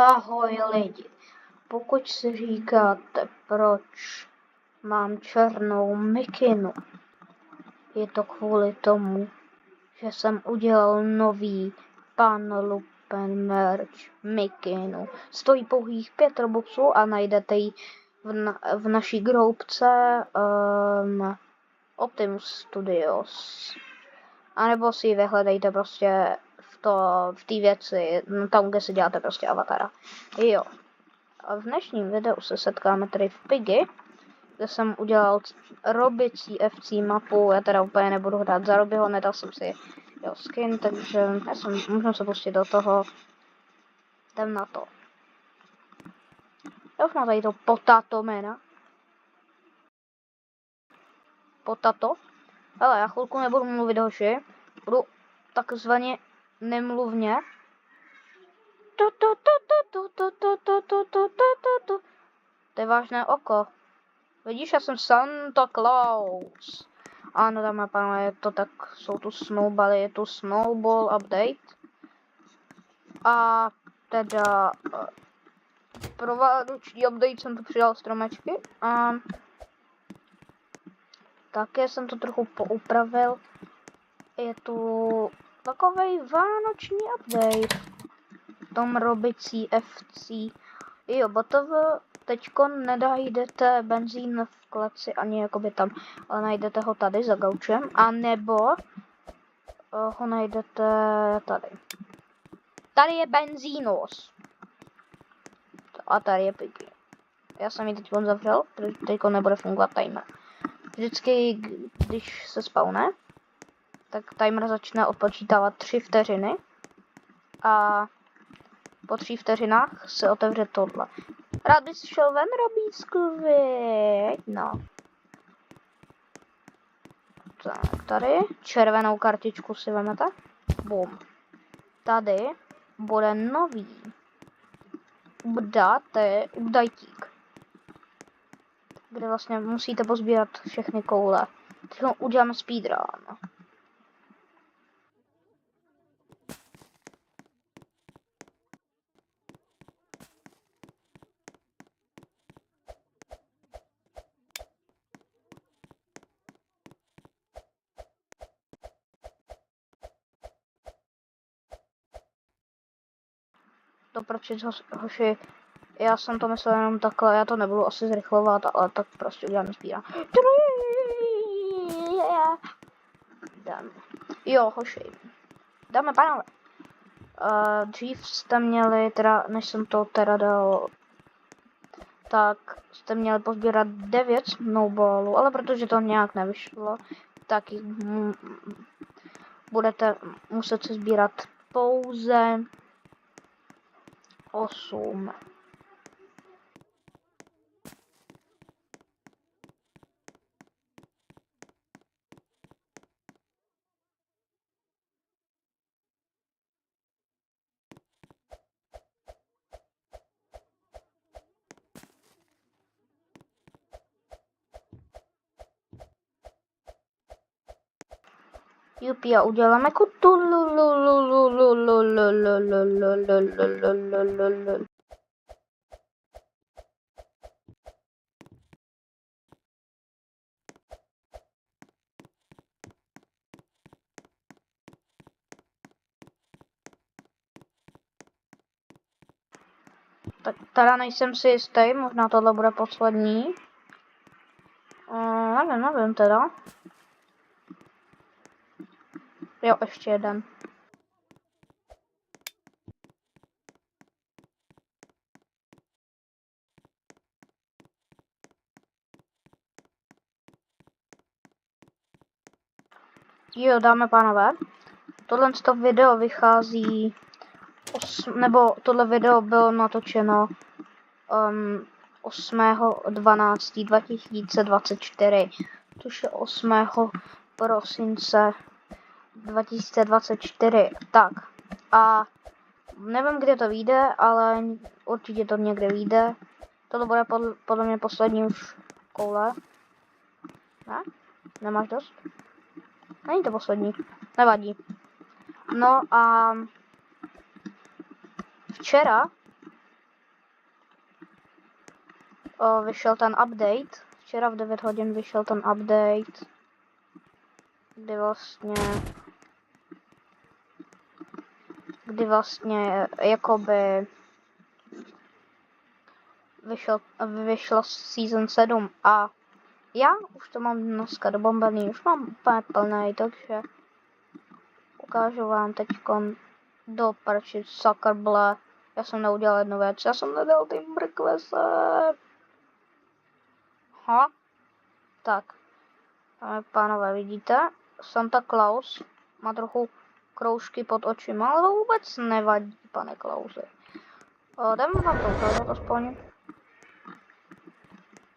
Ahoj lidi, pokud si říkáte, proč mám černou mikinu, je to kvůli tomu, že jsem udělal nový Pan Lupen merch mikinu. Stojí pouhých 5 robuxů a najdete ji v naší groupce Optimus Studios. A nebo si ji vyhledejte prostě v té věci, tam, kde si děláte prostě avatara. Jo. A v dnešním videu se setkáme tady v Piggy, kde jsem udělal robicí FC mapu. Já teda úplně nebudu hrát za Robyho, nedal jsem si jeho skin, takže můžeme se pustit do toho. Jdem na to. Já už mám tady to potato jména. Potato. Ale já chvilku nebudu mluvit, hoši. Budu takzvaně nemluvně. To je vážné oko. Vidíš, já jsem Santa Claus. Ano, dámy a pánové, je to tak, jsou tu snowbally, je tu snowball update. A teda pro vánoční update jsem tu přidal stromečky a také jsem to trochu poupravil. Je tu takovej vánoční update v tom robicí FC. Jo, botovo teďko nenajdete benzín v kleci ani jakoby tam, ale najdete ho tady za gaučem, a nebo ho najdete tady. Tady je benzínos. A tady je Piggy. Já jsem ji teď zavřel, protože teďko nebude fungovat timer. Vždycky, když se spawne, tak timer začne odpočítávat 3 vteřiny a po 3 vteřinách se otevře tohle. Rád bys šel ven, Robísku, no. Tak, tady červenou kartičku si vemete. Bum. Tady bude nový updatík, kde vlastně musíte pozbírat všechny koule. Teď uděláme speedrun. To proč, hoši, já jsem to myslel jenom takhle, já to nebudu asi zrychlovat, ale tak prostě uděláme speedrun. Jo, hoši, dáme pánové. Dřív jste měli, teda, než jsem to teda dal, tak jste měli pozbírat 9 snowballů, ale protože to nějak nevyšlo, tak budete muset se sbírat pouze 8. Jupi, a uděláme kutu. Tak teda nejsem si jistý, možná tohle bude poslední. Nevím teda. Jo, ještě jeden. Jo, dáme pánové. Tohle video vychází, nebo tohle video bylo natočeno 8.12.2024, což je 8. prosince 2024. Tak, a nevím, kde to vyjde, ale určitě to někde vyjde. Tohle bude podle mě poslední už koule. Ne? Nemáš dost? Není to poslední. Nevadí. No a včera vyšel ten update. Včera v 9 hodin vyšel ten update, kdy vlastně jakoby vyšlo season 7 a já už to mám dneska dobombený, už mám úplně plný, takže ukážu vám teďkon do prči sakrble. Já jsem neudělal jednu věc, já jsem nedal ty mrkve se. Tak, dáme pánové, vidíte? Santa Claus má trochu kroužky pod očima, ale to vůbec nevadí, pane Klausi. Jdeme vám to ukázat aspoň.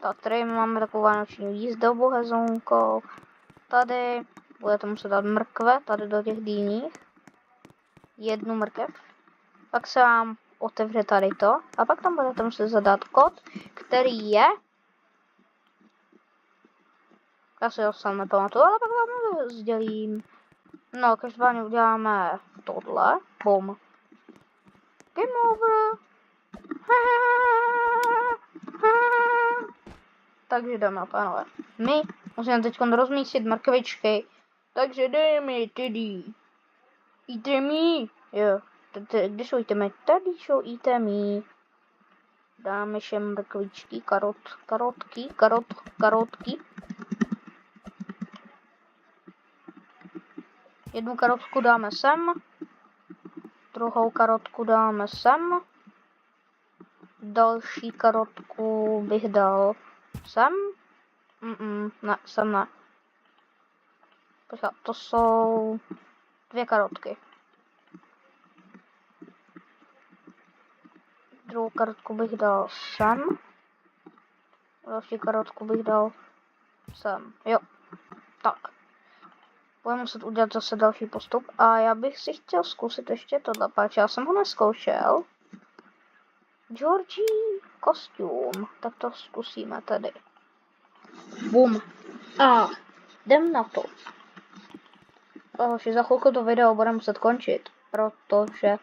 Tak, tady máme takovou vánoční jízdobu hezonkou. Tady budete muset dát mrkve, tady do těch dýních. Jednu mrkev. Pak se vám otevře tady to. A pak tam budete muset zadat kód, který je... Já si ho sám nepamatuju, ale pak vám ho sdělím. No, každopádně uděláme tohle. Bum. Game over. Takže dáme a pánové. My musíme teď rozmístit mrkvičky. Takže jdeme tedy. Eat me. Jo. Kde jsou jíte? Tady jsou jíte me. Dáme všem mrkvičky, karotky. Jednu karotku dáme sem. Druhou karotku dáme sem. Další karotku bych dal sem. Ne, sem ne. Počkat, to jsou 2 karotky. Druhou karotku bych dal sem. Další karotku bych dal sem. Jo, tak. Budeme muset udělat zase další postup. A já bych si chtěl zkusit ještě tohle, páč. Já jsem ho neskoušel. Georgie kostým. Tak to zkusíme tedy. Bum. A jdem na to. Za chvilku to video bude muset končit, protože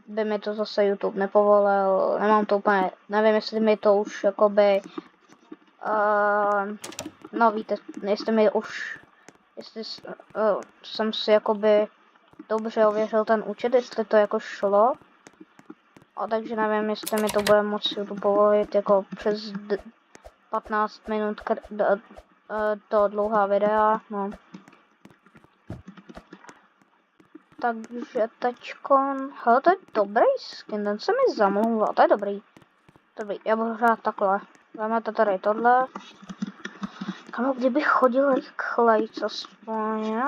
by mi to zase YouTube nepovolil. Nemám to úplně, nevím, jestli mi to už jakoby, no víte, jestli jsem si jakoby dobře ověřil ten účet, jestli to jako šlo. A takže nevím, jestli mi to bude moc YouTube povolit jako přes 15 minut to dlouhá videa, no. Takže teďkon, hele, to je dobrý skin, ten se mi zamlouvá, to je dobrý. Já budu hrát takhle. Vezmete tady tohle. Kamo, kdybych chodil rychlejc aspoň.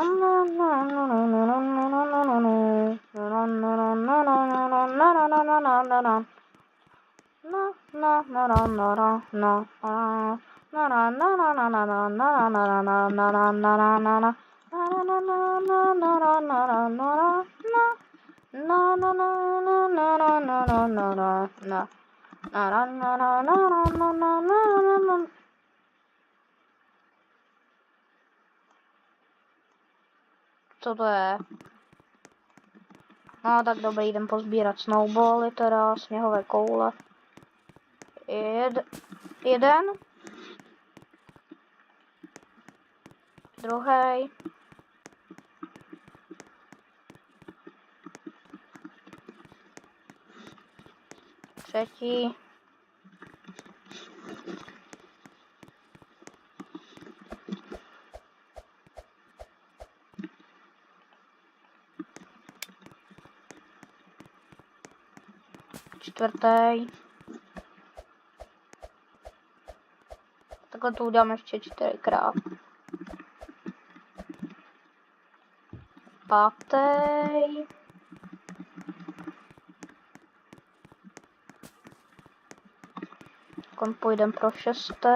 Co to je? No tak dobrý, jdem pozbírat snowbally, teda sněhové koule. Jeden. Druhý. Třetí. Čtvrtý. Takhle to uděláme ještě 4krát. Pátý. Takhle půjdem pro 6.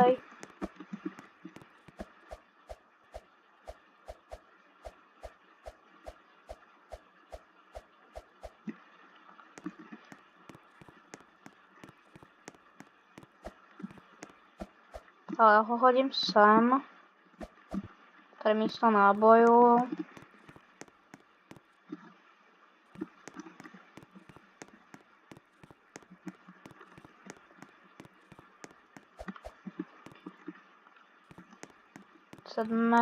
Ale já ho hodím sem. Tady místo nábojů. 7.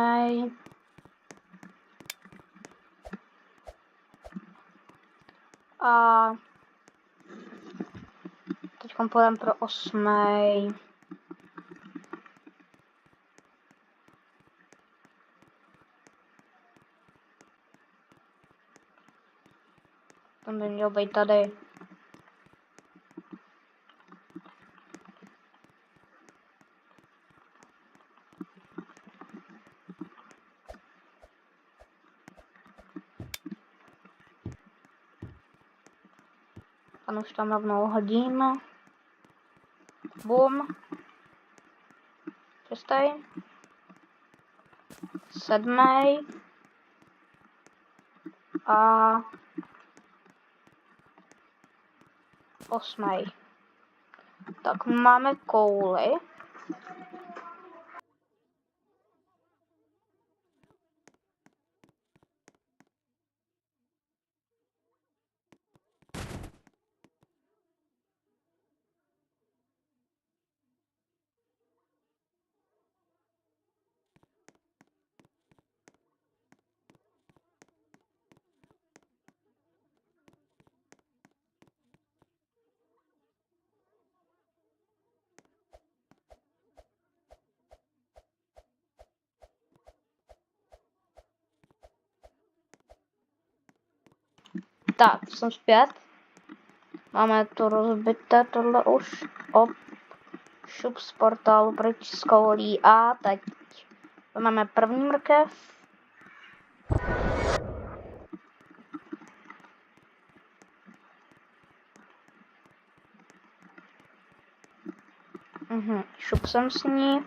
A teď půjdeme pro 8. Ten by měl být tady. Pan už tam rovnou hodíme. Bum. 6. 7. A 8. Tak máme kouli. Tak, jsem zpět. Máme to rozbité, tohle už. Šup z portálu pryč z koulí. A teď máme první mrkev. Šup jsem s ní.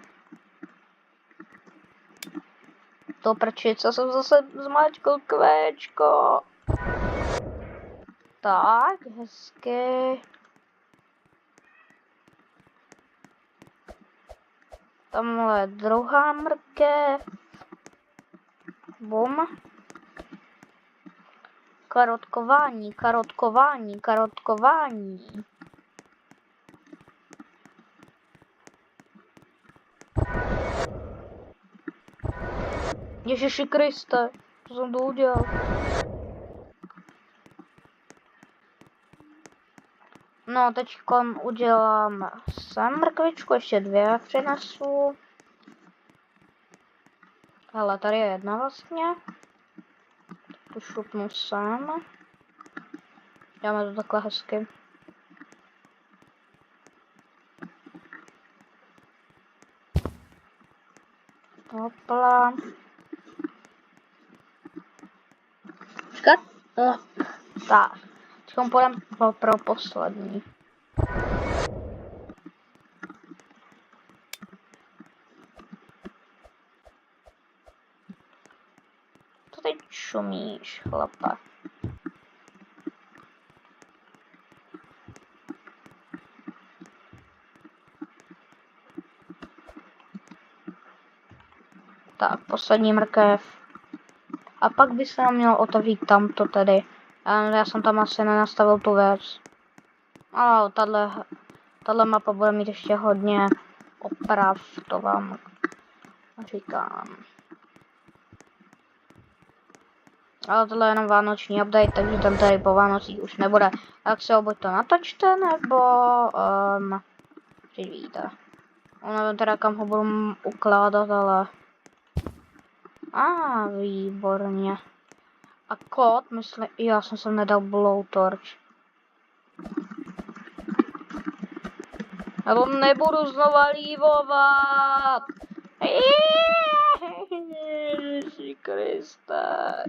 To prčice jsem zase zmáčkl kvéčko. Tak, hezky. Tamhle druhá mrkev. Bum. Karotkování, karotkování, karotkování. Ježiši Kriste, co jsem to udělal? No, teď udělám sem mrkvičku, ještě 2 přinesu. Hele, tady je 1 vlastně. Tu šupnu sem. Dáme to takhle hezky. Hopla. Počkat. Tak. Teď půjdeme pro poslední. Co teď šumíš, chlapa? Tak, poslední mrkev. A pak by se nám měl otevřít tamto tady. Já jsem tam asi nenastavil tu věc. Ale tahle mapa bude mít ještě hodně oprav, to vám říkám. Ale tohle je jenom vánoční update, takže ten tady po Vánocích už nebude. Tak se ho buď to natočte, nebo přivíte. Nevím teda kam ho budu ukládat, ale... výborně. A kód, myslím, já jsem sem nedal blowtorch. Já to nebudu znova lívovat. Ježiši Kriste.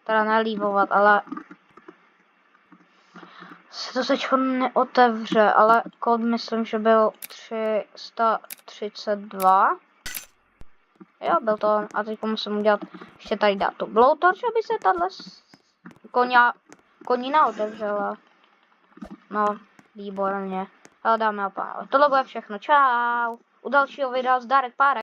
Teda nelívovat, ale se to teďko neotevře, ale kód myslím, že byl 332. Jo, byl to on. A teď musím udělat, ještě tady dát tu blowtorch, aby se tahle konina otevřela. No, výborně. Ale dáme a pánové, tohle bude všechno. Čau. U dalšího videa zdárek párek.